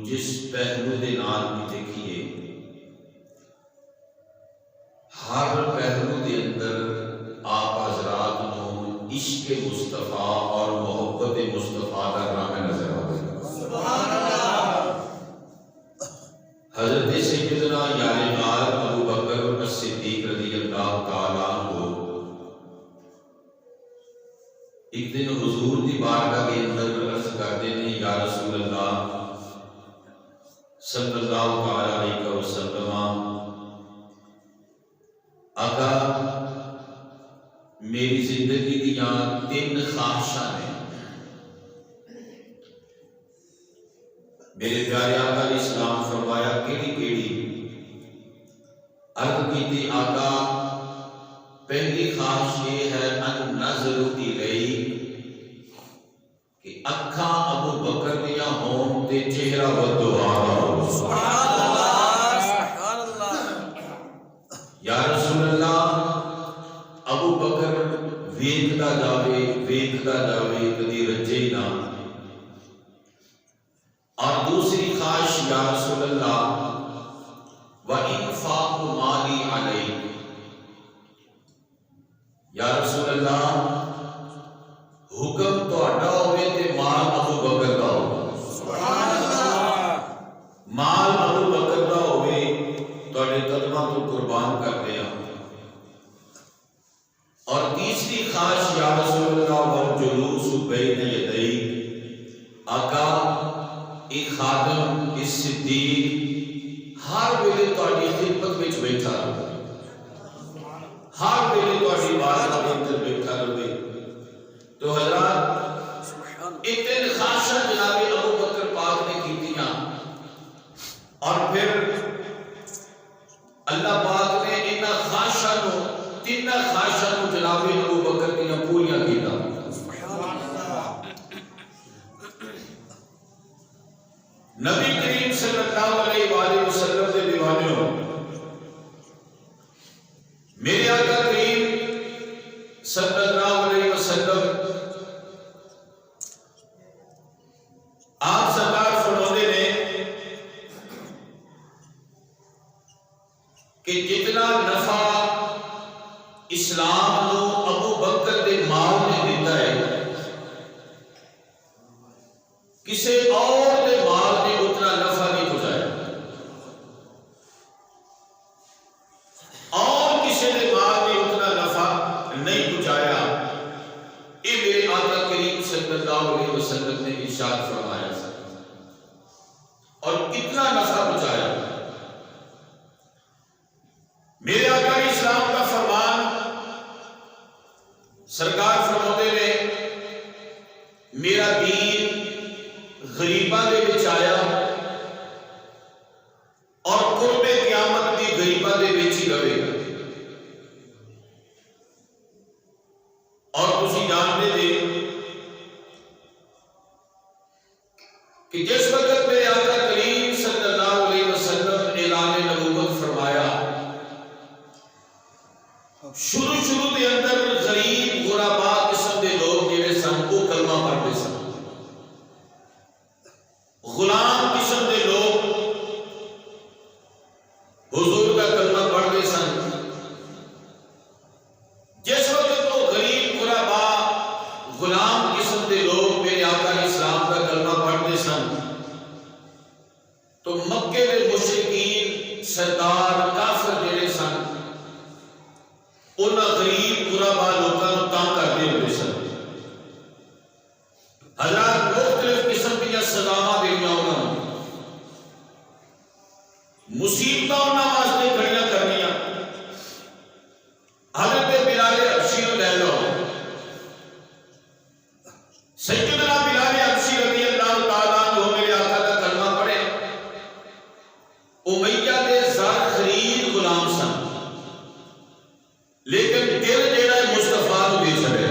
جس پہلو دے نال کیتے حضرت سیدنا یار غار ابو بکر صدیق رضی اللہ تعالیٰ عنہ ایک دن حضور دی بارگاہ کے اندر عرض کرتے ہیں، یا رسول اللہ صلی اللہ تعالیٰ علیہ وسلم، آقا میری زندگی دیا 3 خواہشاں ہیں۔ میرے پیارے آقا علیہ السلام فرمایا کیڑی کیڑی؟ عرض کی تھی آقا پہلی خواہش یہ ہے ان نظر الیک، کہ اکھاں ابو بکر دیا ہون تے چہرہ بدوارا ہو۔ سبحان اللہ سبحان اللہ۔ یا رسول اللہ ابو بکر ویکھدا جاوے کدی رجے نہ۔ اور دوسری خواہش یا رسول اللہ وَإِنفَاقُ مَالِي عَلَيْكَ، یا رسول اللہ حکم تہاڈا ہوئے تے مال ابو بکر دا ہوئے۔ سبحان اللہ۔ مال ابو بکر دا ہوئے تہاڈے قدماں تو قربان کر دیا۔ اور تیسری خواہش یا رسول اللہ وَالْجُلُوسُ بَيْنَ يَدَيْكَ، آقا ایک خادم اس صدیق ہر ویلے تہاڈی خدمت وچ بیٹھا رہے، ہر ویلے تہاڈی بارگاہ دے اندر بیٹھا رہے۔ تو حضرات یہ 3 خواہشاں جناب ابو بکر پاک نے کیتیاں، اور پھر اللہ پاک نے ان خواہشاں نو 3 خواہشاں نو جناب ابو بکر دیاں پوریاں کیتا۔ نبی کریم صلی اللہ علیہ وآلہ وسلم دے دیوانیوں، میرے آقا کریم صلی اللہ علیہ وسلم آپ سرکار فرماتے ہیں کہ جتنا نفع اسلام نو ابو بکر دے مال نے دیتا ہے، کسے اور دے مال نے اتنا نفع نہیں پہنچایا، اور کسی نے مال نے اتنا نفع نہیں پہنچایا۔ یہ میرے آقا کریم صلی اللہ علیہ وسلم نے ارشاد فرمایا اور کتنا نفع پہنچایا۔ میرے آقا اسلام کا فرمان سرکار فرماتے ہیں، میرا دین غریباں دے وچ آیا اور قرب قیامت بھی غریباں دے وچ ہی رہے گا۔ اور تسی جانتے جے کہ جس وقت میرے آقا کریم صلی اللہ علیہ وسلم نے اعلان نبوت فرمایا، شروع دے اندر غریب غرباء قسم دے لوگ جڑے سن وہ کلمہ پڑھتے سن، غلام قسم دے لوگ حضور کا کلمہ پڑھتے سن۔ جس وقت تو غریب غرباء غلام قسم دے لوگ میرے آقا اسلام کا کلمہ پڑھتے سن، تو مکے دے مشرکین سردار کافر جڑے سن انہاں غریب غرباء لوگاں نوں تنگ کرتے ہوئے سن۔ حضرات مختلف قسم کی سزاواں دیاں انہاں نوں، مصیبتاں انہاں واسطے کھڑیاں کرنیاں۔ حضرت بلال حبشی نوں لے لو، سیدنا بلال حبشی رضی اللہ تعالیٰ عنہ میرے آقا کا کلمہ پڑھے، امیہ دے زر خرید غلام سن، لیکن دل جیڑا مصطفیٰ نوں دے چھڑیا۔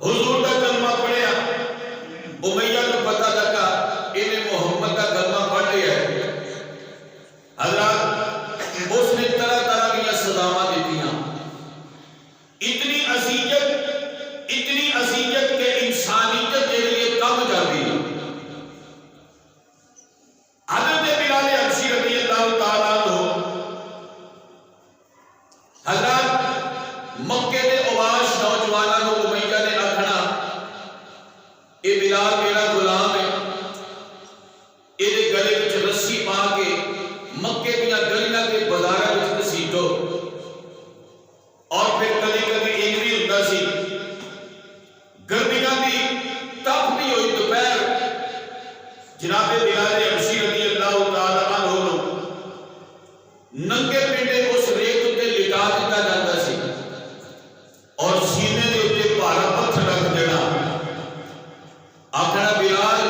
حضور کا کلمہ پڑھیا، امیہ کو پتہ لگا انہیں محمد کا کلمہ پڑھ لیا ہے۔ حضرات اس نے طرح طرح کی سزاواں دیتیاں، اتنی اذیت کہ انسانیت کے لیے کم جاتی ہے۔ حضرت بلال مکے دیا گلیاں کے بازاراں وچ گھسیٹو اور پھر کبھی کبھی یہ بھی ہوتا سی گرمیاں دی تپ نہیں ہوئی دوپہر جناب بلال حبشی رضی اللہ تعالی عنہ نو ننگے پنڈے اس ریت تے لٹا دیتا جاتا سی اور سینے دے اوپر بھارا پتھر رکھ دینا آخنا بلال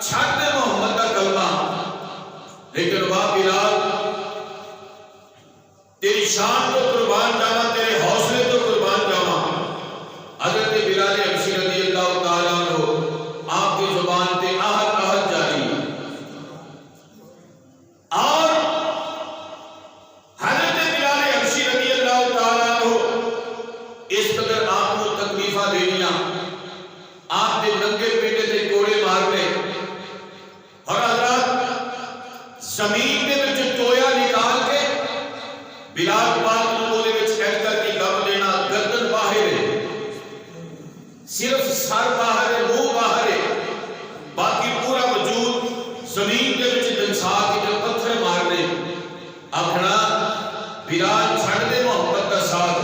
چھڈ دے محمد دا کلمہ لیکن واہ بلال تیری شان تو قربان جاواں تیرے حوصلے تو قربان جاواں حضرت بلال حبشی رضی اللہ تعالیٰ عنہ آپ کی زبان تے آہد آہد جاری اور حضرت بلال حبشی رضی اللہ تعالیٰ عنہ اس قدر آپ کو تکلیفہ دینیاں آپ دے ننگے پیٹے تے کوڑے مارنے اور حضرات زمین دے وچ ٹویا نکال کے بلال پاک نو دے وچ ایڈ کر کے دم دینا گردن باہر ہے صرف سر باہر ہے منہ باہر ہے باقی پورا وجود زمین دے وچ دنسا کے پتھر مارنے آخنا بلال چھڑ دے محمد کا ساتھ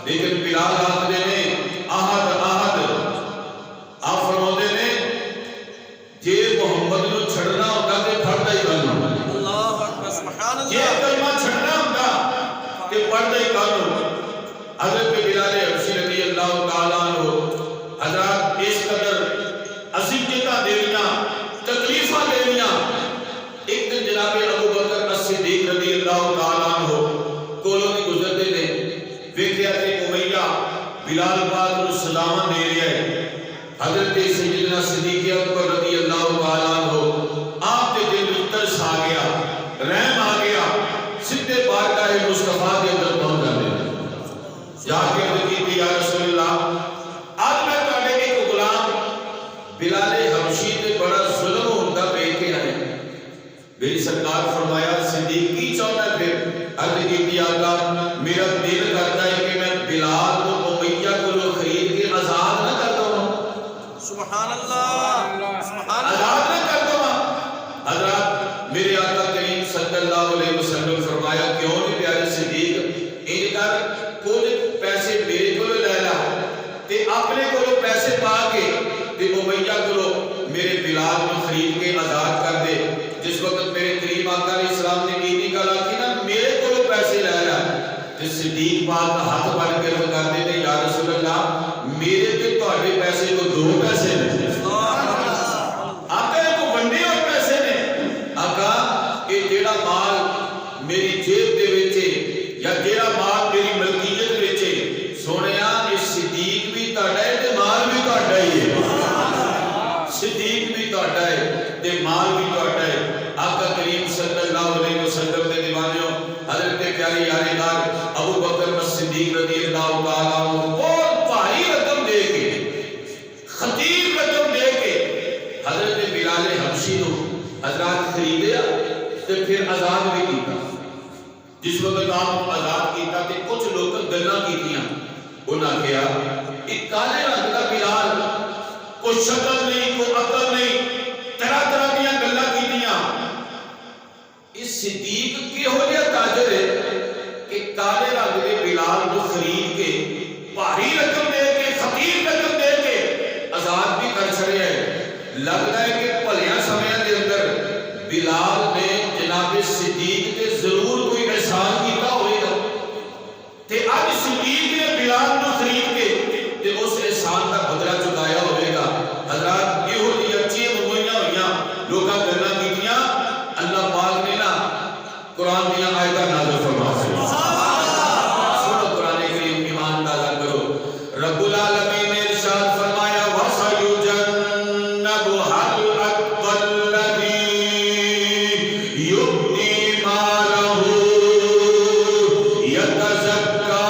لیکن بلال آخدے نے آہد آہد آپ فرماتے نے جے محمد نو چھڑنا ہوتا تے پڑھدا ہی کرنا اللہ اکبر سبحان اللہ جے کلمہ چھڑنا ہوتا تے پڑھدا ہی کرنا حضرت بلال حبشی رضی اللہ تعالیٰ عنہ حضرات اس قدر اذیتاں دیویاں تکلیفاں دیویاں ایک دن جناب ابو بکر الصدیق رضی اللہ تعالیٰ عنہ کولوں دی گزرتے نے ویکھیا کہ امیہ بلال پاک نو سلام دے رہا ہے حضرت سیدنا صدیق اکبر رضی اللہ تعالیٰ عنہ آپ کے دل میں ترس آ گیا رحم آ گیا سدھے بارگاہ مصطفیٰ کے اندر پہنچ جاتے ہیں جا کے عرض کی یا رسول اللہ آج میں تہاڈے ایک غلام بلال حبشی تے بڑا ظلم ہوندا ویکھ کے آئے میری سرکار فرمایا صدیق کی چاہتا ہے پھر عرض کی آقا میرا دل کرتا ہے کہ میں بلال کو امیہ کو خرید کے آزاد نہ کر دوں سبحان اللہ آزاد نہ کر دوں حضرات میرے آقا کریم صلی اللہ علیہ وسلم فرمایا کیوں نہیں پیارے صدیق ان کر کچھ پیسے میرے کو لے لا تے اپنے کو پیسے پا کے تے امیہ کو میرے بلال کو خرید کے آزاد کر دے جس وقت میرے کریم آقا علیہ السلام نے نیتی کا لاکی نا میرے کو پیسے لے رہا تے صدیق پاک کا ہاتھ بڑھ کے کر دے یا رسول اللہ میرے تے تہاڈے پیسے کو دو پیسے نے آقا کو ونڈے اور پیسے نے آقا کہ جیڑا مال میری جیب دے وچے یا جیڑا مال میری ملکیت وچے سونیا اس صدیق بھی تہاڈا ہے تے مال بھی تہاڈا ہی ہے صدیق بھی تہاڈا ہے تے مال بھی تہاڈا ہے آقا کریم صلی اللہ علیہ وسلم دے دیوانیوں حضرت پیارے یاریدار ابو بکر صدیق رضی اللہ تعالیٰ عنہ بہت بھاری رقم دے کے خطیر رقم دے کے حضرت بلال حبشی نو حضرات خریدیا تے پھر آزاد بھی کیتا جس وقت آپ کو آزاد کیتا تے کچھ لوگ گلاں کیتیاں انہاں کہا ایک کالے رنگ دا بلال کوئی شکل نہیں کوئی عقل نہیں طرح طرح دیاں گلاں کیتیاں اس صدیق کی ہو جیا تاجر ہے کہ کالے رنگ دے بلال کو خرید کے بھاری رقم دے کے خطیر رقم دے کے آزاد بھی کر چھڑے ہے لگتا ہے کہ پلیاں سمیاں دے اندر بلال نے جناب صدیق تے ضرور کوئی احسان کیتا ہوئے گا تے آج صدیق نے بلال کو خرید کے تے اس احسان کا بدلہ چکایا ہوئے گا حضرات یہ ہوتی اچھی ممویاں ہوئیاں لوگاں کرنا کیتیاں اللہ پاک نے نا قرآن دیا آیتہ نازل فرما سنو قرآن کریم ایمان تازہ کرو رب العالمین نے ارشاد فرمایا وَسَيُجَنَّبُهَا الْأَتْقَى الَّذِي يُؤْتِي مَالَهُ يَتَزَكَّى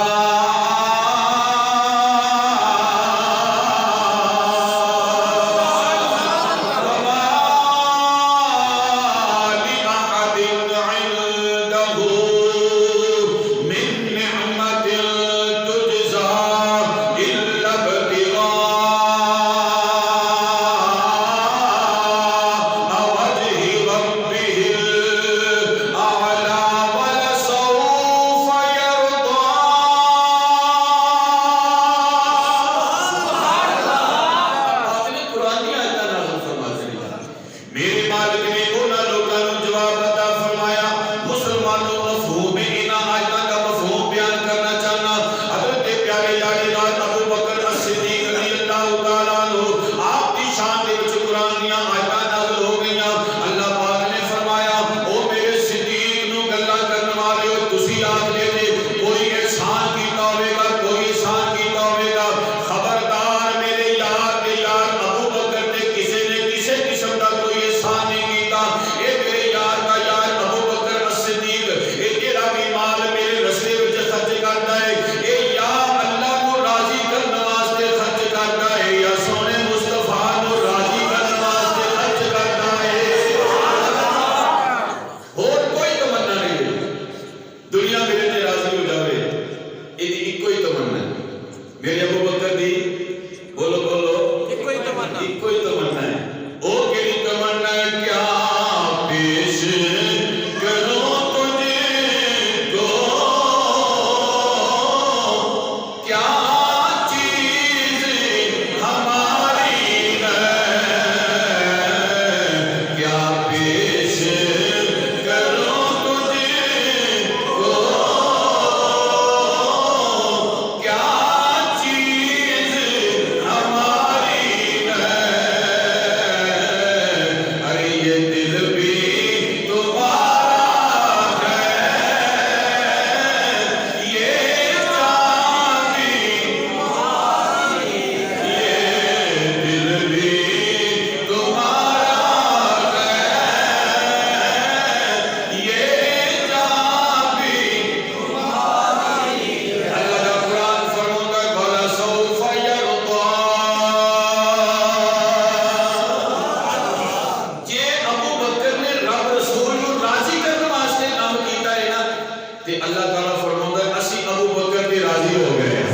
اللہ تعالیٰ فرماتا ہے اسی ابو بکر تے راضی ہو گئے ہیں،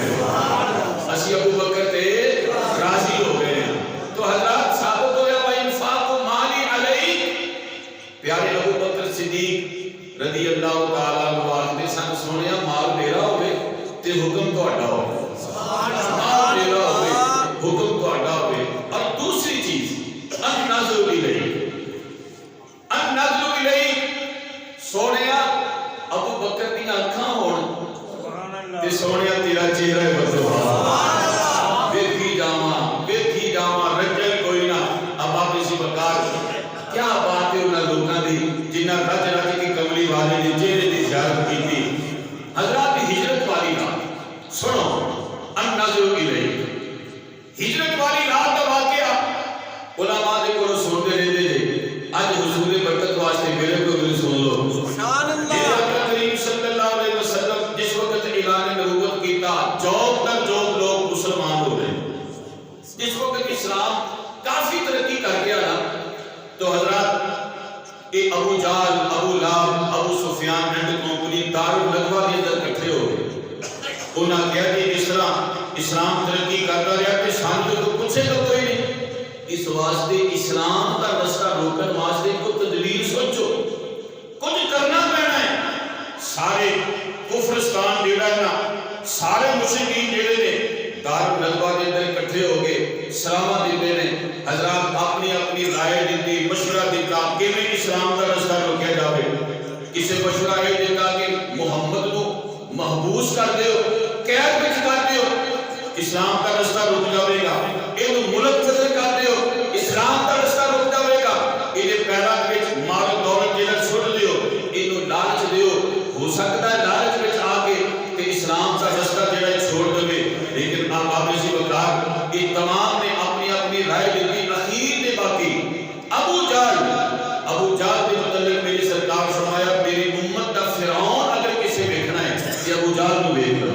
اسی ابو بکر تے راضی ہو گئے ہیں۔ تو حضرات ثابت ہویا وَإِنفَاقُ مَالِ عَلَيْهِ، پیارے ابو بکر صدیق رضی اللہ تعالیٰ عنہ آخدے سن سونیا مال میرا ہوئے تے حکم تو اڈا ہوئے، مال میرا ہوئے حکم تو اڈا ہوئے۔ اور دوسری چیز النظر الیک، النظر الیک، سونیا ابو بکر دی آنکھاں ہون تے سونیا تیرا چہرہ بدلو، ویکھی جاواں رجل کوئی نہ۔ اب آپ اسی بکار کیا بات ہے انہاں لوکاں دی جنہاں رج کے کملی والے نے چہرے دی زیارت کی۔ حضرات ہجرت والی رات سنو، النظر الیک، ہجرت والی رات دا واقعہ علماء دے کولوں سنتے رہندے جے، اج حضور برکت واسطے میرے کو بھی سن لو۔ سبحان اللہ، کریم صلی اللہ علیہ وسلم جس وقت اعلان نبوت کیتا جوب در جوب لوگ مسلمان ہو گئے، جس وقت اسلام کافی ترقی کر گیا نا، تو حضرات یہ ابو جہل، ابو لہب، ابو سفیان اینڈ کمپنی دارالندوا کے اندر اکٹھے ہو گئے۔ انہاں کہا کہ اسلام ترقی کرتا رہا کہ سانوں تو پوچھے تو کوئی نہیں، اس واسطے اسلام کا رستہ روکن واسطے کو تدبیر سوچو، کچھ کرنا پینا ہے۔ سارے کفرستان جیڑا ہے نا، سارے مشرکین جیڑے نے دارالندوا کے اندر اکٹھے ہو گئے، سلامہ دیتے نے۔ حضرات اپنی اپنی رائے دیتی، مشورہ دیتا کہ میں اسلام کا رستہ روکیا جاوے۔ کسے مشورہ یہ دیتا کہ محمد کو محبوس کر دیو، قید وچ کر دیو، اسلام کا رستہ رک جاوے گا۔ اینو ملک بدل کر دیو، اسلام کا رستہ رک جاوے گا۔ اینے پیرا وچ مال دولت جڑا چھوڑ دیو، اینو لالچ دیو، ہو سکتا ہے لالچ وچ آ کے تے اسلام کا رستہ جڑا چھوڑ دے۔ لیکن آپ اسی وقار یہ تمام نے اپنی اپنی رائے دیتی۔ اخیر نے باقی ابو جہل کے متعلق میری سرکار فرمایا میری امت دا فرعون اگر کسے دیکھنا ہے کہ ابو جہل کو دیکھ لو۔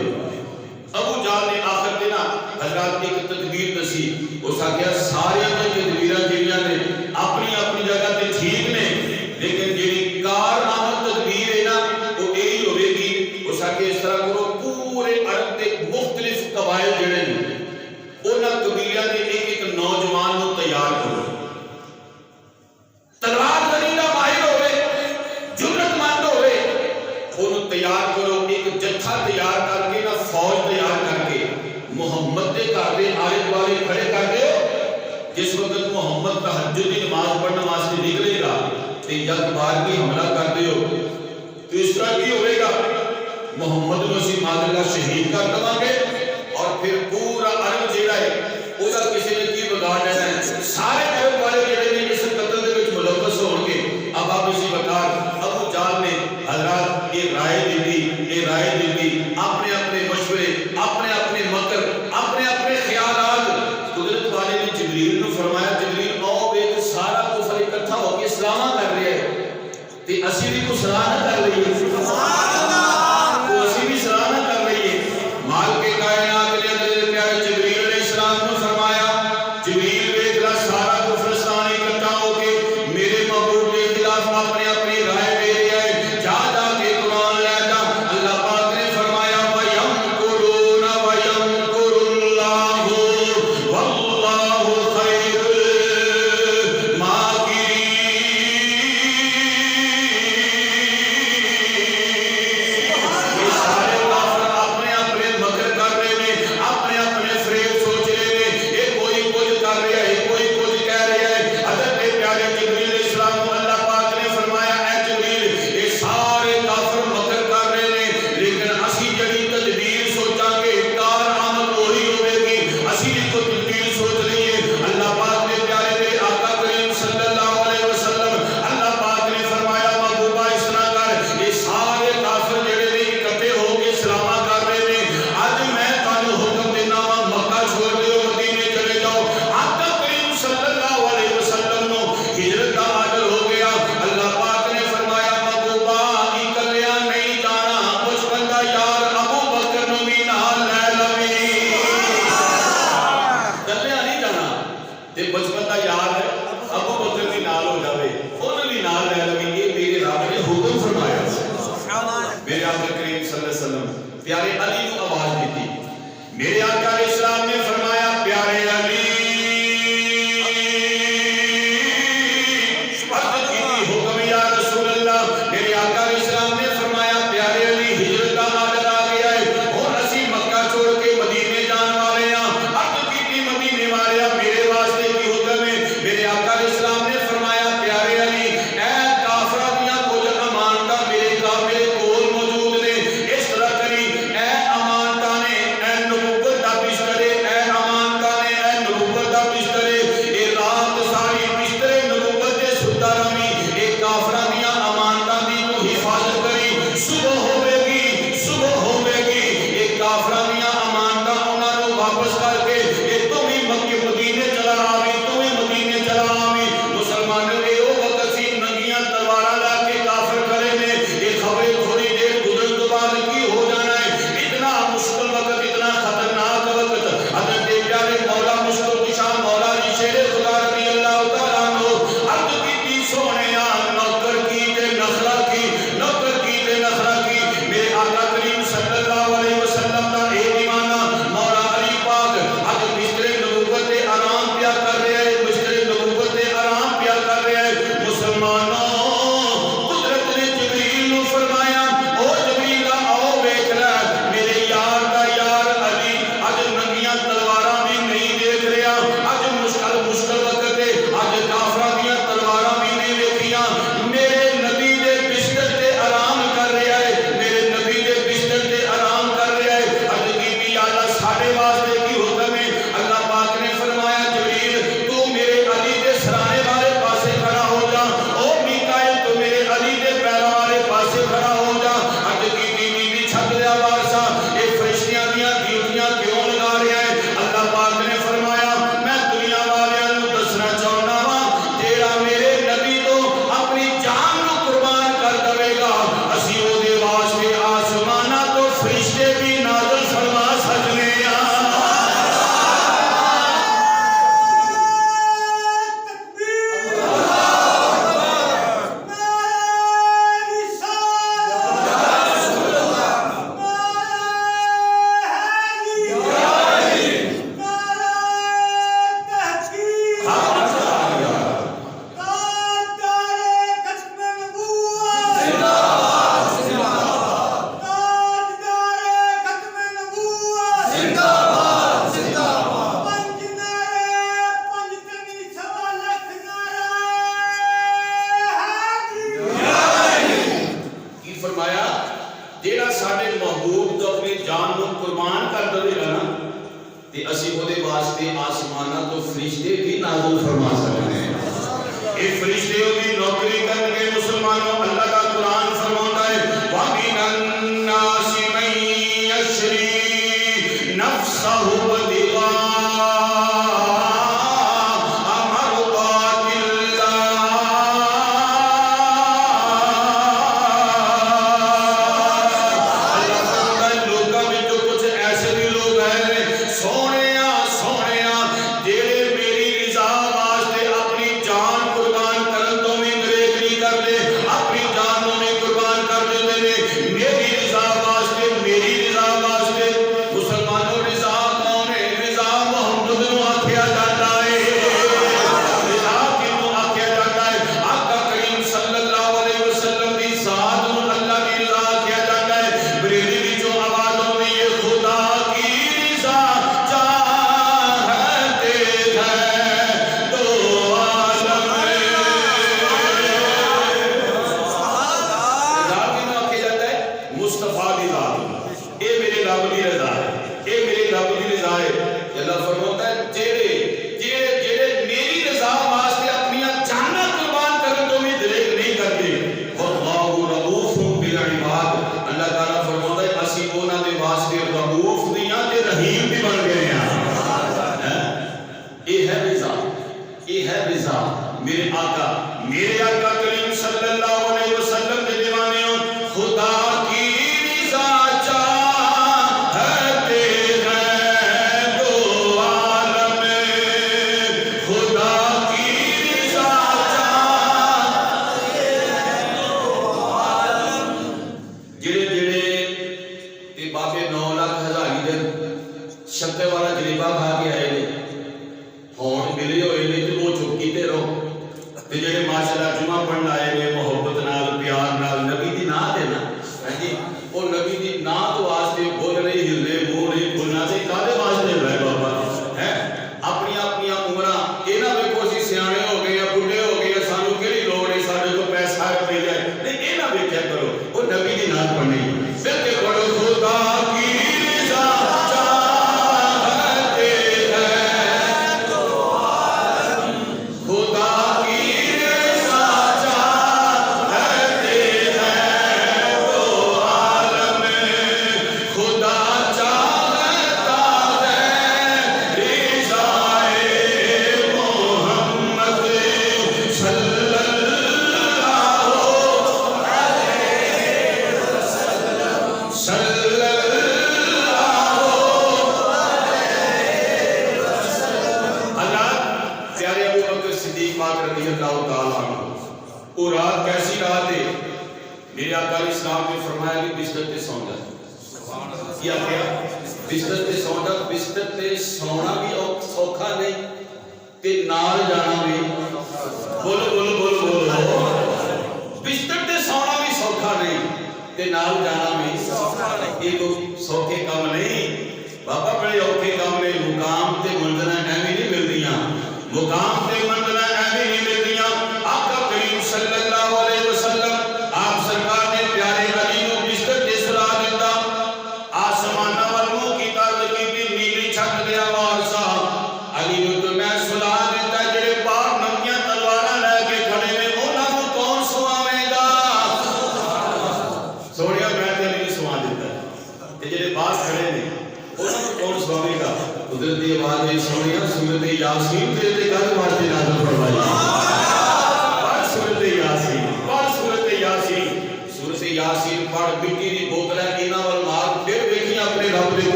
ابو جہل نے آخر دینا حضرات ایک تدبیر دسی، اس آگیا سارے اپنے تدبیرہ جیڑیاں نے اپنی اپنی جگہ تے ٹھیک نے، لیکن جیڑی کارآمد تدبیر ہے نا وہ یہی ہوئے گی۔ اس آگیا اس طرح کرو پورے عرب کے مختلف قبائل جڑے نے انہاں قبیلیاں نے ایک نوجوان کو تیار کرو، تلوار زنی دا ماہر ہوئے، جرت مند ہوئے، انہوں تیار کرو، ایک جتھا تیار کر کے نہ فوج تیار کر کے محمد دے گھر دے آلے دوالے کھڑے کر دیو۔ جس وقت محمد تہجد کی نماز پڑھنے واسطے نکلے گا تو یک بار کی حملہ کر دیو، تو اس طرح کی ہوئے گا محمد نسی ماد اللہ شہید کر دوں گے، اور پھر پورا عرب جیڑا ہے اوہ کسی نے کی بگاڑ لینا ہے، سارے عرب والے جیڑے نے اس قتل دے وچ ملوث ہون گے۔ اب آپ اسی وقار ابو جہل نے حضرات یہ رائے دیتی اپنے اپنے مشورے، اپنے اپنے مکر، اپنے اپنے خیالات۔ قدرت والے نے جبریل نے فرمایا جبریل آؤ ایک سارا کفر اکٹھا ہو کے اسلامہ کر رہے ہیں تے اسی بھی کو صلاح نہ کر رہی ہے، تو اسی بھی صلاح نہ کر رہی ہے۔ مال کے کائنات نے حضرت پیارے جبریل علیہ السلام نے فرمایا جبریل ویکھ لا سارا کفرستان اکٹھا ہو کے میرے محبوب کے خلاف اپنے اپنی رائے دے رہا ہے، جا جا کے قرآن لے جا۔ اللہ پاک نے فرمایا وَيَمْكُرُونَ وَيَمْكُرُ اللَّهُ وَاللَّهُ خَيْرُ الْمَاكِرِينَ۔ ساڈے محبوب تو اپنی جان کو قربان کر دے گا نا تے اسی او دے واسطے آسماناں تو فرشتے بھی نازل فرما سکتے ہیں. یہ فرشتے دی نوکری کرن گے مسلمانوں. اللہ کا قرآن فرماتا ہے وَمِنَ النَّاسِ مَن يَشْرِي نَفْسَهُ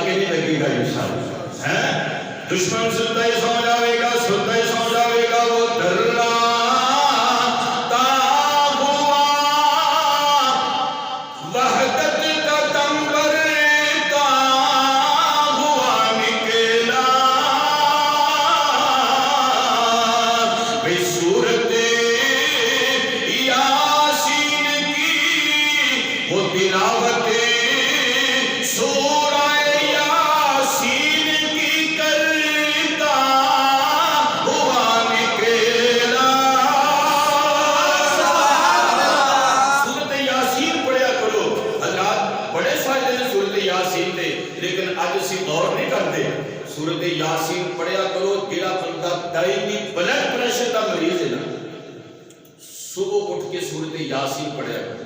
کہ نہیں لگے گا انشاءاللہ. دشمن سنتا ہی سو جاوے گا، سنتا ہی سو جاوے گا. وہ دراتا ہوا وحدت کا تمبر کا ہوا نکلا. بے صورت یاسین کی وہ تلاوت سورہ یاسین کی کرتا ہوا نکلا. سورت یاسین پڑھیا کرو حضرات، بڑے فائدے ہیں سورت یاسین دے، لیکن آج اسی غور نہیں کرتے. سورت یاسین پڑھیا کرو. جڑا بندہ دائمی بلڈ پریشر کا مریض ہے نا، صبح اٹھ کے سورت یاسین پڑھیا کرو.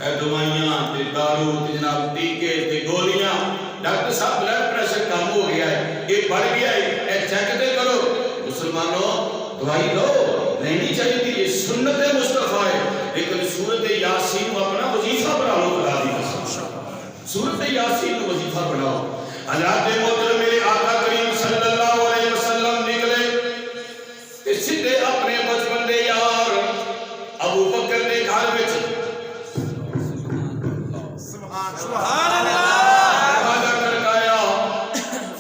اے دوائیاں تے دارو تے جناب ٹیکے تے گولیاں، ڈاکٹر صاحب بلڈ پریشر کم ہو گیا ہے، یہ بڑھ گیا ہے، اے چیک تے کرو. مسلمانوں دوائی لو، لینی چاہیے تھی، یہ سنت مصطفیٰ ہے. لیکن سورت یاسین کو اپنا وظیفہ بنا لو. خدا دی قسم سورت یاسین کو وظیفہ بناؤ. حضرات محترم میرے آقا کریم صلی اللہ علیہ وسلم نکلے کہ سیدھے اپنے بچپن دے یار ابو بکر دے گھر وچ سبحان اللہ. دروازہ کھڑکایا.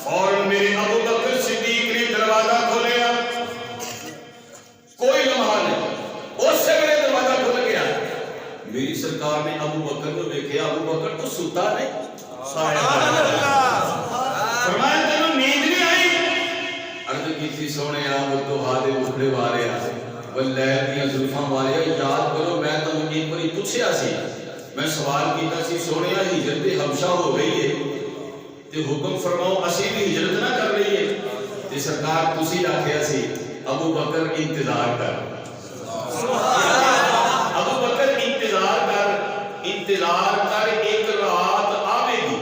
فوراً میرے ابو بکر صدیق نے دروازہ کھولیا. کوئی لمحہ نہیں، اس سے میرے دروازہ کھل گیا. میری سرکار نے ابو بکر کو دیکھا. ابو بکر تو سوتا نہیں. فرمایا تینوں نیند نہیں آئی؟ عرض کی تھی سونے وہ تو ہادے اٹھڑے والے واللیل دیاں زلفاں والے. یاد کرو میں تو ایک باری پوچھیا سی، میں سوال کیتا سی سونے ہجرت حبشہ ہو گئی ہے تے حکم فرماؤ اسی بھی ہجرت نہ کر لئیے. تے سرکار تسی آکھیا سی ابو بکر انتظار کر. ابو بکر انتظار کر، انتظار کر، ایک رات آوے گی.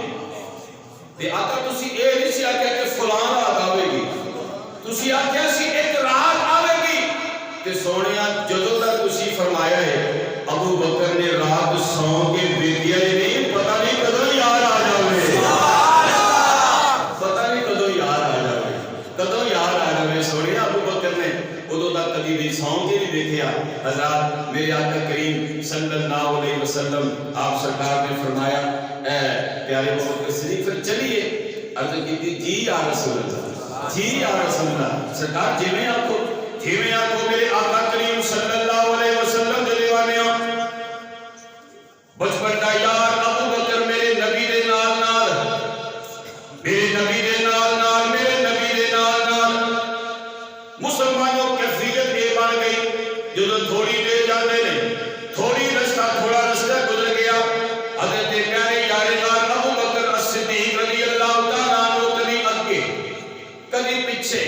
تے آقا تسی اے نہیں سی آکھیا کہ فلان رات آوے گی، تسی آکھیا سی ایک رات آوے گی. تے سونیا جدوں تک تسی فرمایا ہے ابو بکر نے رات سو کے بیٹیا ہی نہیں، پتہ نہیں کدوں یار آ جاوے، پتہ نہیں کدوں یار آ جاوے، کدوں یار آ جاوے. سونیا ابو بکر نے ادوں تک کبھی بھی سو کے نہیں دیکھیا. حضرات میرے آقا کریم صلی اللہ علیہ وسلم آپ سرکار نے فرمایا اے پیارے ابو بکر صدیق پھر چلیے. عرض کی تھی جی یا رسول اللہ، جی یا رسول اللہ. سرکار جیویں آکھو میرے آقا کریم صلی اللہ علیہ وسلم دے دیوانے ہو. بچپن دا یار ابو بکر میرے نبی دے نال نال، میرے نبی دے نال نال، میرے نبی دے نال نال. مسلمانوں کیفیت یہ بن گئی جدو تھوڑی دیر جاتے نے، تھوڑا رستہ گزر گیا. حضرت پیارے یار نال ابو بکر الصدیق رضی اللہ تعالیٰ عنہ کبھی اگے کبھی پیچھے،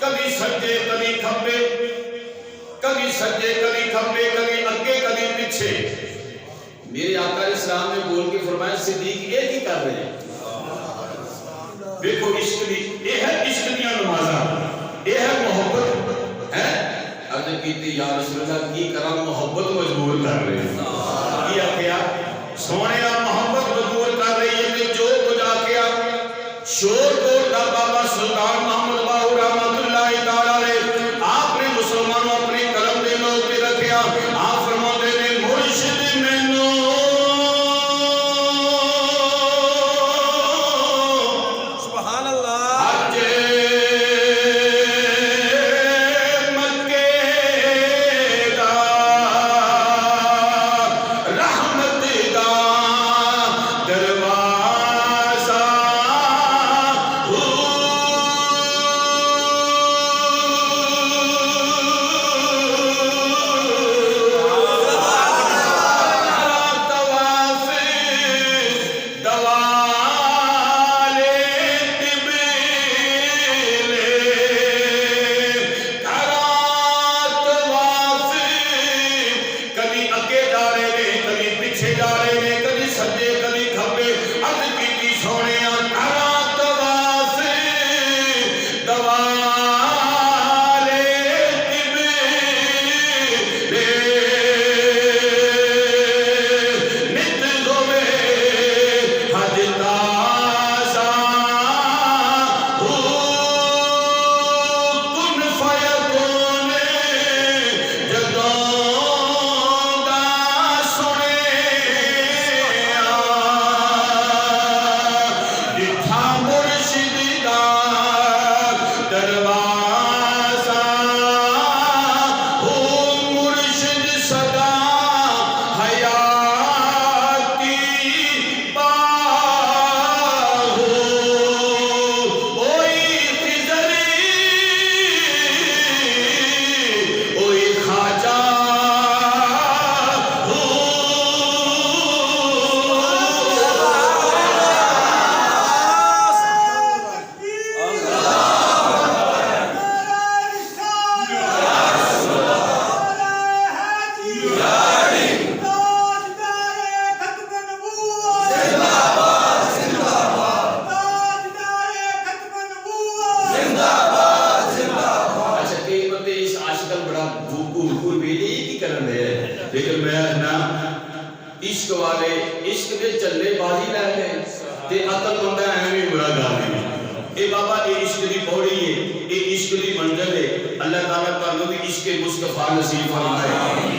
کبھی سجے کبھی کھبے، کبھی سجے کبھی کھبے، کبھی اگے کبھی پیچھے. میرے آقا اسلام نے بول کے فرمایا صدیق یہ کی کر رہے ہیں؟ دیکھو عشق دی، یہ ہے عشق دیاں نمازاں، یہ ہے محبت ہے. عرض کیتی یا رسول اللہ کی کرم محبت مجبور کر رہے ہیں. کیا کیا سونے محبت مجبور کر رہی ہے کہ جو کچھ آ کے شور کوٹ دا بابا سلطان محمد باہو رحمت اللہ تعالیٰ علیہ آپ نے مسلمانوں اپنے قلم دے نوٹ پہ رکھیا. آپ فرماتے نے مرشد مینوں سبحان اللہ. دروازہ والے عشق دے چلے بازی لے لے تے عقل بندہ ایویں برا گا دی اے بابا یہ عشق دی پوڑی ہے یہ عشق دی منزل ہے اللہ تعالیٰ تعالیٰ بھی عشق مصطفیٰ نصیب فرمائے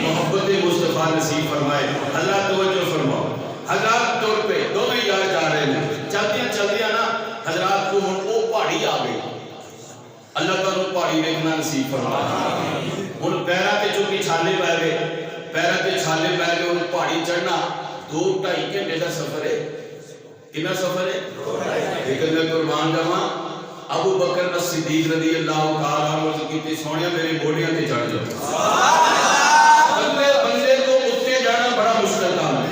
محبت مصطفیٰ نصیب فرمائے اللہ توجہ فرماؤ حضرات طور پہ دونوں یار جا رہے ہیں چلدیاں نا حضرات کو ہن او پہاڑی آ گئی اللہ تعالیٰ پہاڑی دیکھنا نصیب فرمائے ہن پیرا تے چونکہ چھالے پہ گئے پیرا تے چھالے پہ گئے ہن پہاڑی چڑھنا 2-2.5 گھنٹے کا سفر ہے کتنا سفر ہے لیکن میں قربان جاواں ابو بکر الصدیق رضی اللہ تعالیٰ عنہ کیتے سونیا میرے موڑیاں تے چڑھ جاؤ بندے کو اتنے جانا بڑا مشکل کام ہے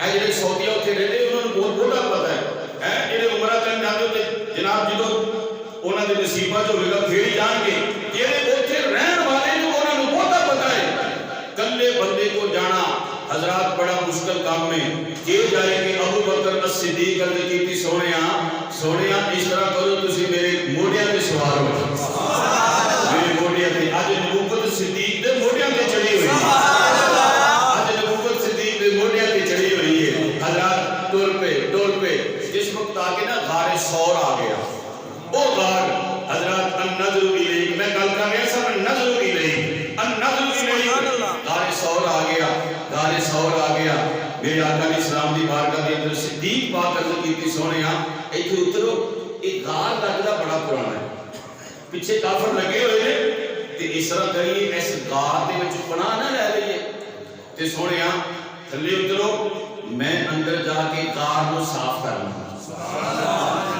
اے جڑے سعودیہ اتنے رہتے انہوں نے بہت بڑا پتہ ہے جڑے عمرہ کرنے جاتے ہوتے جناب جدوں انہوں نے نصیبہ جو ہوگا پھر جان کے جڑے اتنے رہن والے جو انہوں نے بہت پتہ ہے کلے بندے کو جانا حضرات بڑا مشکل کام میں یہ جائے کہ ابو بکر الصدیق عرض کیتی سونیا اس طرح کرو تسی میرے موڑیاں تے سوار ہو میرے موڑیاں تے آج نبوت صدیق دے موڑیاں تے چڑھی ہوئی ہے آج نبوت صدیق دے موڑیاں تے چڑھی ہوئی ہے حضرات ٹول پہ جس وقت آگے نا غار ثور آ گیا او غار حضرات النظر الیک میں گل کر رہا سب النظر الیک غار ثور آ گیا میرے آقا علیہ السلام دی بارگاہ دے اندر صدیق پاک عرض کیتی سونیا ایتھے اترو ایک غار لگدا بڑا پرانا ہے پیچھے کافر لگے ہوئے نے تے اس طرح کریے اس غار دے وچ پناہ نہ لے لئیے تے سونیا تھلے اترو میں اندر جا کے غار نو صاف کرنا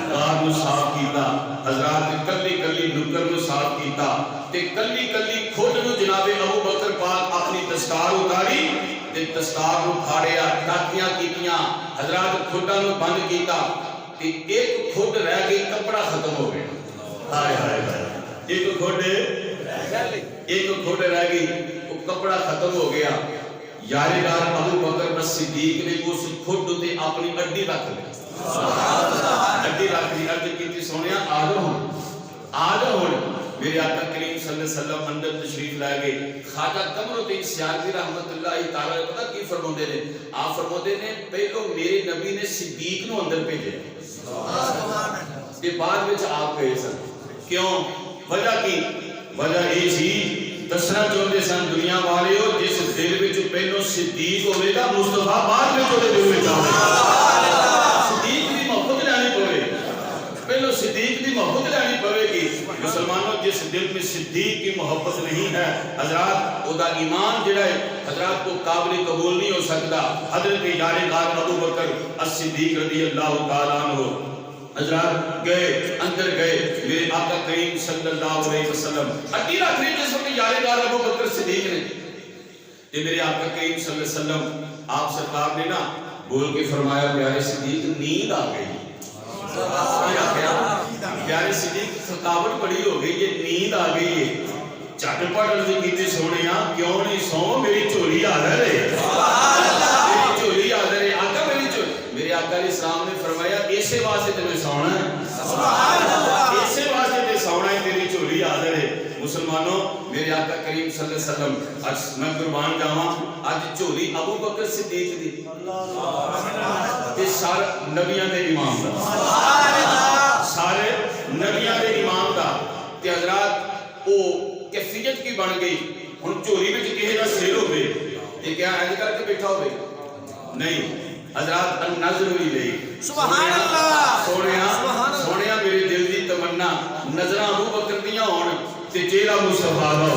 غار نو صاف کیتا حضرات کلی نکر نو صاف کیتا تے کلی کھڈ نو جناب ابو بکر پاک اپنی دستار اتاری تے دستار نو پھاڑیا ٹاکیاں کیتیاں حضرات کھڈاں نو بند کیتا تے ایک کھڈ رہ گئی کپڑا ختم ہو گیا ہائے ہائے ایک کھڈ رہ گئی وہ کپڑا ختم ہو گیا یارگار ابو بکر الصدیق نے اس کھڈ تے اپنی اڈی رکھ لی اڈی رکھ لی عرض کیتی سونیا آ جاؤ ہن میرے آقا کریم صلی اللہ علیہ وسلم اندر تشریف لائے گئے خواجہ قمر الدین سیالوی رحمت اللہ تعالی پتہ کی فرماندے نے آپ فرماندے نے پہلو میرے نبی نے صدیق نو اندر بھیجے سبحان اللہ تے بعد وچ آپ گئے سن کیوں وجہ کی وجہ یہ سی دسنا چاہتے سن دنیا والے ہو جس دل وچ پہلو صدیق ہوے گا مصطفیٰ بعد وچ اودے دل وچ آوے صدیق دی محبت لینی پوے پہلو صدیق دی محبت لینی پوے گی مسلمانوں جس دل میں صدیق کی محبت نہیں ہے حضرات او دا ایمان جڑا ہے حضرات کو قابل قبول نہیں ہو سکتا حضرت یارغار ابو بکر الصدیق رضی اللہ تعالیٰ عنہ حضرات گئے اندر گئے میرے آقا کریم صلی اللہ علیہ وسلم اٹی رکھ لی جس وقت یارغار ابو بکر صدیق نے یہ میرے آقا کریم صلی اللہ علیہ وسلم آپ سرکار نے نا بول کے فرمایا پیارے صدیق نیند آ گئی پیارے صدیق تھکاوٹ بڑی ہو گئی یہ نیند آ گئی ہے چٹ پٹ عرض کیتے سونیا کیوں نہیں سو میری چولی حاضر ہے میری چولی حاضر ہے آقا میرے آقا علیہ السلام نے فرمایا ایسے واسطے تمہیں سونا ہے ایسے واسطے تے سونا ہے تیری چولی حاضر ہے مسلمانوں میرے آقا کریم صلی اللہ علیہ وسلم آج میں قربان جاواں آج چولی ابو بکر صدیق دی تے سارے نبیاں دے امام دا سارے نبیاں دے امام دا تے حضرات او کیفیت کی بن گئی ہن چولی وچ کسے دا سر ہوے تے کیا ایج کر کے بیٹھا ہوے نہیں حضرات النظر الیک سبحان اللہ سونیا میرے دل دی تمنا نظراں ابو بکر دیاں ہون تے چہرہ مصطفیٰ دا ہوے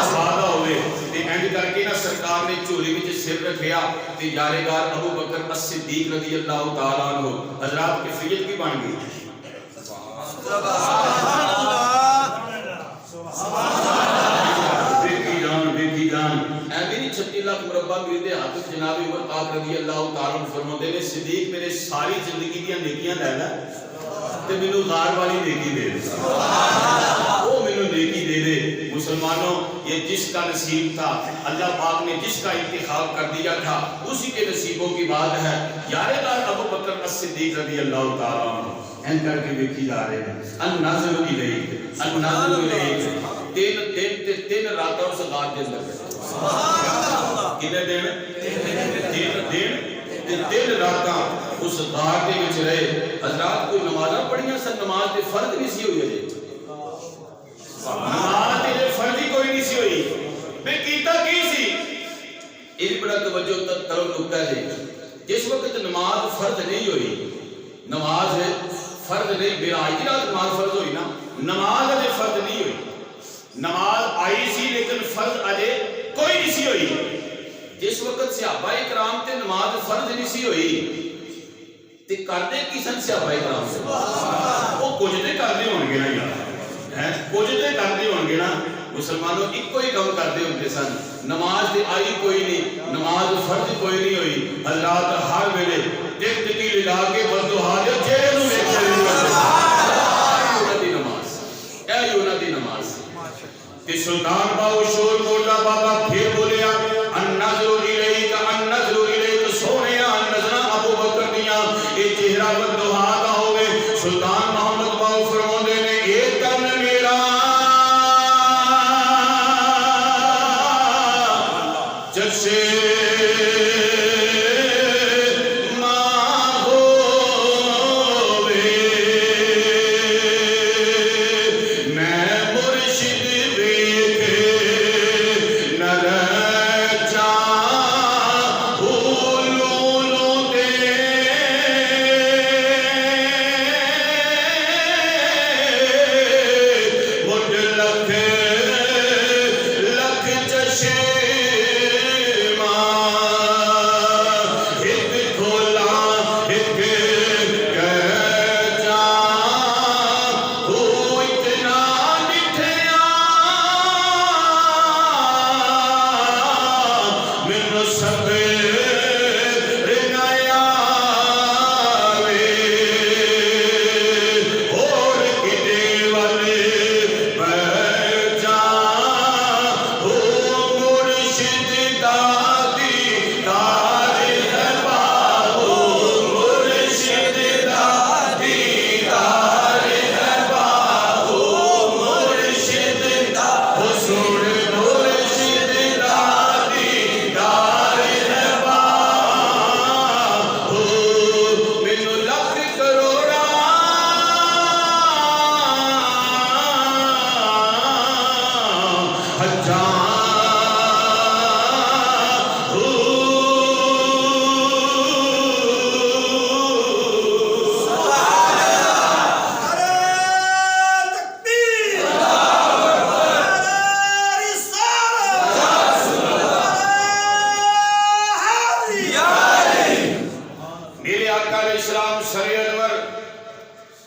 سبحان ہوے تے اینج کر کے نا سرکار نے چولی وچ سر رکھیا تے یارغار ابو بکر الصدیق رضی اللہ تعالی عنہ حضرات کیفیت کی بن گئی سبحان اللہ دیکھی جان میری 36 لاکھ مربع میرے ہاتھ جناب عمر پاک رضی اللہ تعالیٰ عنہ فرماتے نے صدیق میرے ساری زندگی دیاں نیکیاں لے لے تے مینوں غار والی نیکی دے وہ مینوں نیکی دے دے مسلمانوں یہ جس کا نصیب تھا اللہ پاک نے جس کا انتخاب کر دیا تھا اسی کے نصیبوں کی بات ہے یارغار ابو بکر الصدیق رضی اللہ تعالیٰ عنہ این کر کے دیکھی جا رہے ہیں الناظر الیک تین راتوں سے غار کے اندر کتنے دن؟ تین راتاں اس غار دے وچ رہے. حضرات کوئی نمازاں پڑھیاں سن, نماز تے فرض نہیں سی ہوئی اجے. نماز تے فرض ہی کوئی نہیں سی ہوئی. میں کیتا کی سی؟ یہ بڑا توجہ کرو نکتہ ہے. جس وقت نماز فرض نہیں ہوئی, نماز فرض نہیں, بیراج کی رات نماز فرض ہوئی نا, نماز اجے فرض نہیں ہوئی. نماز آئی سی لیکن فرض اجے کوئی نہیں سی ہوئی. جس وقت صحابہ کرام تے نماز فرض نہیں سی ہوئی تے کردے کی سن صحابہ کرام سے؟ وہ کچھ تے کردے ہون گے نا یار, کچھ تے کردے ہون گے نا. مسلمانوں ایک کوئی کم کردے ہوندے سن. نماز تے آئی کوئی نہیں, نماز فرض کوئی نہیں ہوئی. حضرات ہر ویلے ٹک ٹکی لگا کے بددعا دے چہرے نوں ویکھ کے انہاں دی نماز, اے انہاں دی نماز. تے سلطان باو شور کوٹلا بابا پھر بولیا النظر الیک النظر الیک, سونیا نظراں ابو بکر دیاں اے چہرہ بددعا دا ہوے. سلطان محمد باو فرماندے نے اے تن میرا جسے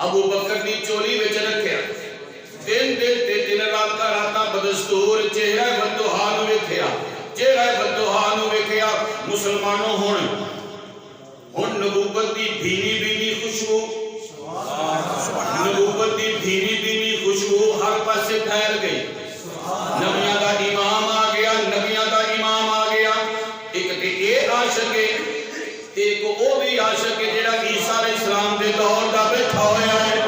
ابو بکر دی چولی وچ رکھیا. دن دن تے دن راتاں بدستور چہرہ بددعا نوں ویکھیا, چہرہ بددعا نوں ویکھیا. مسلمانوں ہن نبوت دی بھینی بھینی خوشبو, نبوت دی بھینی بھینی خوشبو ہر پاسے پھیل گئی. نبیاں دا امام آ گیا, نبیاں دا امام آ گیا. ایک تے اے عاشق ہے تے ایک او بھی عاشق ہے جڑا عیسیٰ علیہ السلام دے دور دا بیٹھا ہویا ہے.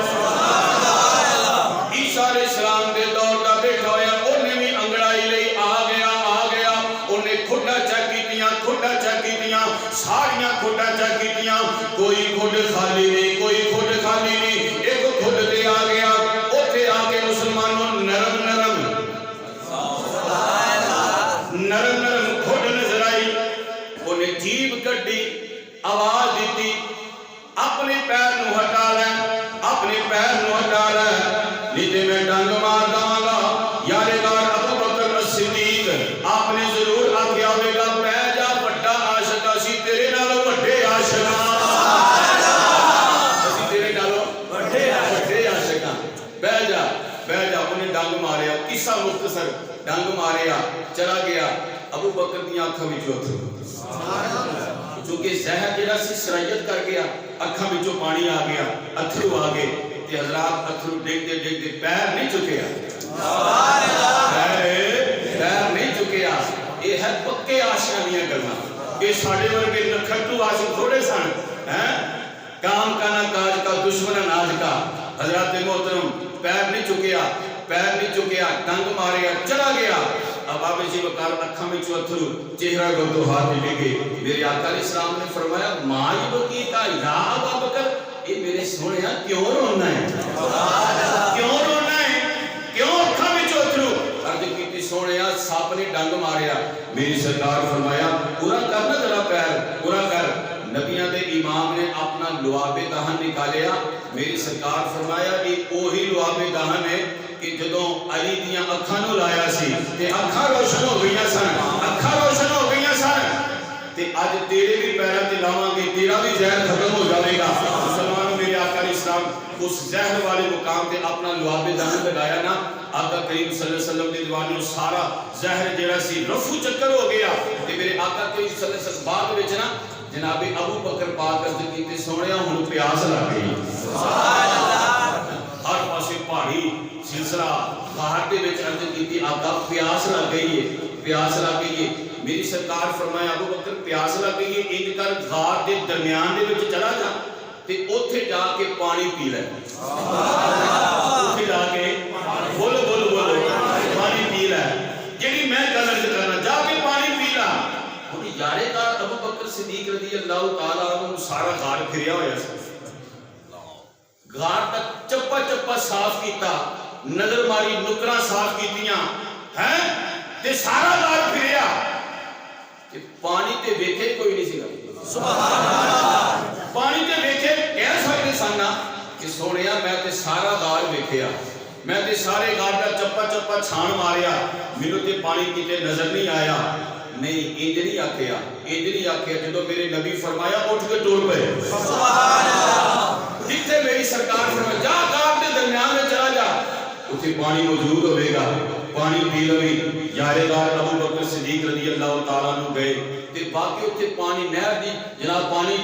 عیسیٰ علیہ السلام دے دور دا بیٹھا ہویا, انہیں بھی انگڑائی لئی آ گیا. انہیں کھڈا چیک کیتیاں, ساریاں کھڈا چیک کیتیاں, کوئی کھڈ خالی نہیں, کوئی کھڈ خالی نہیں. ایک کھڈ تے آ گیا, اوتھے آ کے مسلمانوں نرم کھڈ نظر آئی. انہیں جیب کڈی, آواز دیتی اپنے پیر نو ہٹا لے, اپنے پیر نو ہٹا لے, نہیں تے میں ڈنگ مار داں گا. یادگار ابو بکر الصدیق آپ نے ضرور آکھیا ہوئے گا بہ جا بڑا عاشق اسی تیرے نالوں وڈے عاشق ہاں, اسی تیرے نالوں وڈے عاشق ہاں, بہ جا. انہیں ڈنگ ماریا, قصہ مختصر, ڈنگ ماریا, چلا گیا. ابو بکر دی آنکھاں وچ اتھرو, چونکہ زہر جڑا سی سرایت کر گیا, اکھاں وچوں پانی آ گیا, اتھرو آ گئے. تے حضرات اتھرو ڈگدے پیر نہیں چکیا, پیر نہیں چکیا. یہ ہے پکے عاشقاں دیاں گلاں. یہ ساڈے ورگے نکھٹو عاشق تھوڑے سن, کام کا نہ کاج کا دشمن اناج کا. حضرات محترم پیر نہیں چکیا, ڈنگ ماریا, چلا گیا. اب آپ جی وقال اکھا میں چوتھرو چہرہ کو تو ہاتھ لے گے. میرے آقا علیہ السلام نے فرمایا ماں بکی کا یا ابا بکر اے میرے سونے کیوں رونا ہے؟ کیوں رونا ہے؟ کیوں اکھا میں چوتھرو؟ عرض کی سونے ساپ نے ڈنگ ماریا. میری سرکار فرمایا پورا کرنا ذرا پیر پورا کر. نبیاں دے امام نے اپنا لعاب دہن نکالیا. میری سرکار فرمایا یہ وہی لعاب دہن ہے کہ جدوں علی دیاں اکھاں نوں لایا سی تے اکھاں روشن ہو گئیاں سن اکھاں روشن ہو گئیاں سن تے اج تیرے بھی پیراں تے لاواں گے تیرا بھی زہر ختم ہو جاوے گا. مسلمانوں میرے آقا علیہ السلام اس زہر والے مقام تے اپنا لعاب دہن لگایا نا. آقا کریم صلی اللہ علیہ وسلم دی دیوانوں سارا زہر جڑا سی رفو چکر ہو گیا. تے میرے آقا کریم صلی اللہ علیہ وسلم بعد وچ نا جناب ابو بکر پاک عرض کیتے سونیا ہن پیاس لگ گئی. سبحان اللہ. ہر پاسے پہاڑی سلسلہ غار دے وچ عرض کیتی آقا پیاس لگ گئی ہے پیاس لگ گئی ہے. میری سرکار فرمایا ابو بکر پیاس لگ گئی ہے انج کر غار دے درمیان دے وچ چلا جا تے اوتھے جا کے پانی پی لے. سبحان اللہ. اوتھے جا کے بولو بولو بولو پانی پی لے. جڑی میں گل کرنا جا کے پانی پی لا. ہن یارے کار ابو بکر صدیق رضی اللہ تعالی عنہ سارا غار پھریا ہویا سی. غار تک چپا چپا صاف کیتا نظر ماری نکراں صاف کیتیاں ہیں تے سارا غار پھریا تے پانی تے ویکھے کوئی نہیں سی. سبحان اللہ. پانی تے ویکھے کہہ سکدے سن کہ سونیا میں تے سارا غار ویکھیا میں تے سارے غار دا چپا چپا چھان ماریا مینوں تے پانی کیتے نظر نہیں آیا. نہیں انج نہیں آکھیا انج نہیں آکھیا. جدوں میرے نبی فرمایا اٹھ کے ٹر پے. سبحان اللہ. جتھے میری سرکار فرمایا جا غار دے درمیان میں چلا جا اتھے پانی موجود ہوے گا پانی پی لوی. یارے غار ابو بکر صدیق رضی اللہ تعالیٰ عنہ گئے تے باقی اتھے پانی نہر دی جناب پانی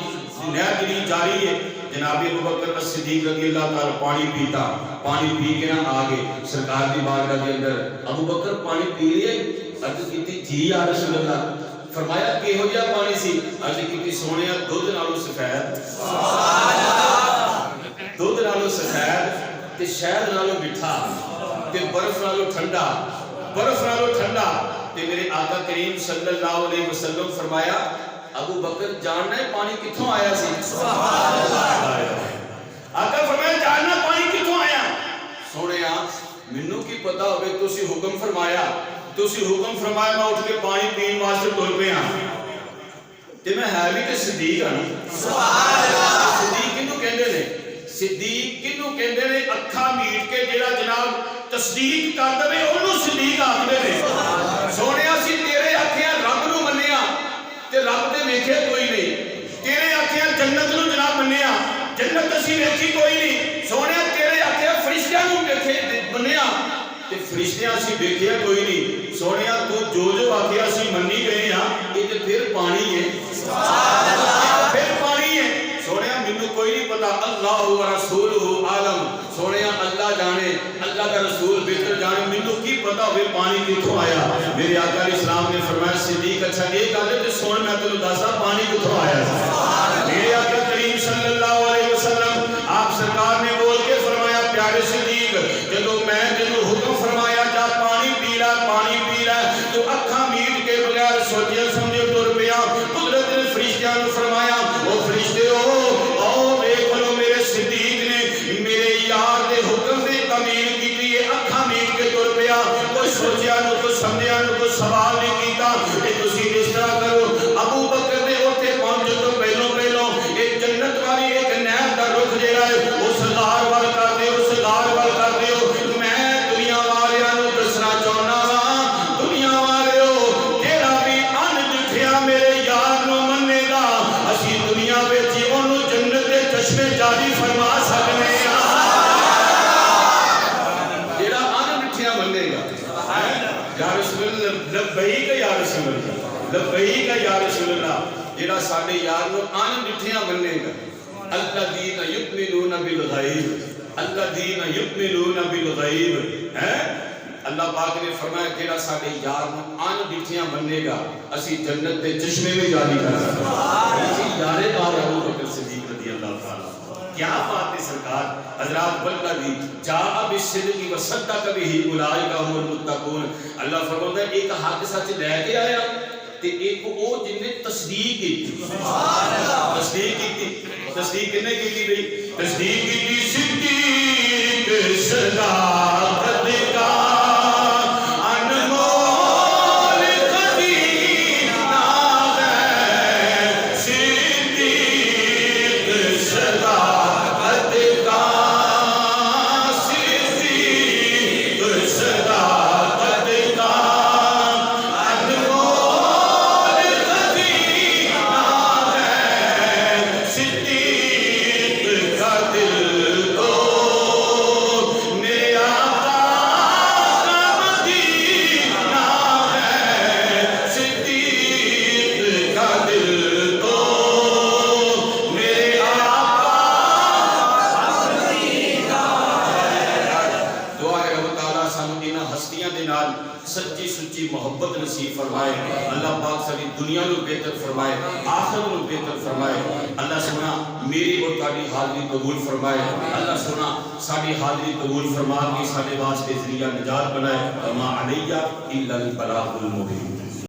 نہر دی جاری ہے. جناب ابو بکر صدیق رضی اللہ تعالیٰ پانی پیتا پانی پی کے نہ آگے سرکار دی بارگاہ کے اندر ابو بکر پانی پی لیے. عرض کیتی جی یا رسول اللہ. فرمایا کیہو جہا پانی سی؟ عرض کیتی سونیا دودھ نالوں سفید. سبحان اللہ. دودھ نالوں سفید تے شہد نالوں میٹھا تے برف نالوں ٹھنڈا برف نالوں ٹھنڈا. تے میرے آقا کریم صلی اللہ علیہ وسلم فرمایا ابو بکر جاننا ہے پانی کتھوں آیا سی؟ سبحان اللہ. آقا فرمایا جاننا پانی کتھوں آیا؟ سونیا مینوں کی پتہ ہوے تسی حکم فرمایا میں اٹھ کے پانی پین واسطے ٹر پیا تے میں ہے بھی تے صدیق ہاں. سبحان اللہ. صدیق کینوں کہندے نے؟ صدیق کینوں کہندے نے اکھاں میٹ کے جڑا جناب تصدیق کر دے اونوں صدیق آکھدے نے. سونیا سی تیرے آکھیا رب نوں منیا تے رب تے ویکھے کوئی نہیں. تیرے آکھیا جنت نوں جناب منیا جنت اسی ویکھی کوئی نہیں. سونیا تیرے آکھیا فرشتیاں نوں ویکھے منیا تے فرشتیاں اسی ویکھیا کوئی نہیں. سونیا تو جو آکھیا اسی منی گئے ہاں یہ تے پھر پانی ہے. سبحان اللہ. پھر پانی ہے. سونیا مینوں کوئی نہیں پتا اللہ و رسولہ عالم. سونیا اللہ جانے اللہ کا رسول بہتر جانے مینوں کی پتا ہوئے پانی کتھوں آیا. میرے آقا علیہ السلام نے فرمایا صدیق اچھا یہ گل ہے تے سن میں تینوں دسدا پانی کتھوں آیا. میرے آقا کریم صلی اللہ علیہ وسلم آپ سرکار نے بول کے فرمایا پیارے صدیق جدوں میں تینوں حکم فرمایا جا پانی پی لا تو اکھاں میٹ کے بغیر سوچے سمجھے ٹر پیا. قدرت نے فرشتیاں نوں فرمایا او فرشتے او دیکھ لو میرے صدیق نے میرے یار دے حکم دی تعمیل کیتی ہے اکھاں میٹ کے ٹر پیا. کوئی سوچیا نو کوئی سمجھیا نو کوئی سوال نہیں کیتا کہ تسی اس طرح کرو. ابو بکر نے اوتھے پہنچ تو پہلو ایک جنت والی ایک نہر دا رخ جڑا ہے اس غار وال کر دیو اس غار وال کر دیو. میں دنیا والیاں نوں دسنا چاہنا وا دنیا والیو جیڑا بھی ان جٹھیا میرے یار نوں مننے گا اسی دنیا وچ اونوں جنت دے چشمے جاری فرما سکنے ہاں. جیڑا ان جٹھیا مننے گا یا رسول اللہ لبیک یا رسول اللہ لبیک یا رسول اللہ. جیڑا ساڈے یار نوں ان جٹھیا مننے گا الذین یؤمنون بالغیب الذین یؤمنون بالغیب ہے. اللہ پاک نے فرمایا جیڑا ساڈے یار نوں ان جٹھیا مننے گا اسی جنت دے چشمے میں جاری کر سکتے ہیں. یارے بار ابو بکر صدیق رضی اللہ تعالی کیا بات ہے سرکار. حضرات والذی جاء بالصدق وصدق به اولئک هم المتقون. اللہ فرماتا ہے ایک حق سچ لے کے آیا تے ایک او جن نے تصدیق کی. سبحان اللہ. تصدیق کنے کی بھئی؟ تصدیق کی صدیق صداقت کا سچی سچی محبت نصیب فرمائے. اللہ پاک ساری دنیا نو بہتر فرمائے, آخرت نو بہتر فرمائے. اللہ سونا میری اور تاری حاضری قبول فرمائے. اللہ سونا ساری حاضری قبول فرما کے سارے واسطے ذریعہ نجات بنائے. وما علیہ الا البلاغ المبین.